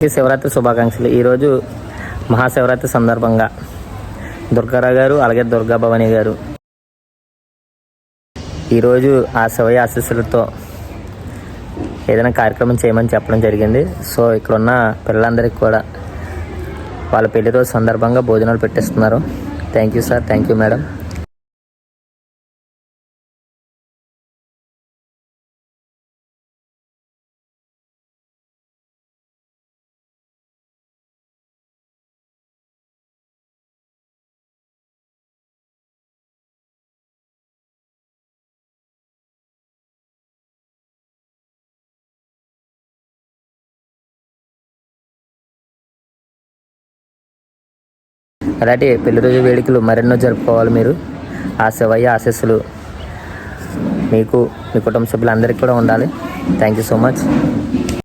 శివరాత్రి శుభాకాంక్షలు. ఈరోజు మహాశివరాత్రి సందర్భంగా దుర్గారావు గారు అలాగే దుర్గా భవానీ గారు ఈరోజు ఆ శివయ్య ఆశీస్సులతో ఏదైనా కార్యక్రమం చేయమని చెప్పడం జరిగింది. సో ఇక్కడ ఉన్న పిల్లలందరికీ కూడా వాళ్ళ పెళ్లి రోజు సందర్భంగా భోజనాలు పెట్టిస్తున్నారు. Thank you sir, thank you madam. అలాంటి పెళ్లి రోజు వేడుకలు మరెన్నో జరుపుకోవాలి. మీరు ఆ శివయ్య ఆశీస్సులు మీకు మీ కుటుంబ సభ్యులందరికీ కూడా ఉండాలి. Thank you so much.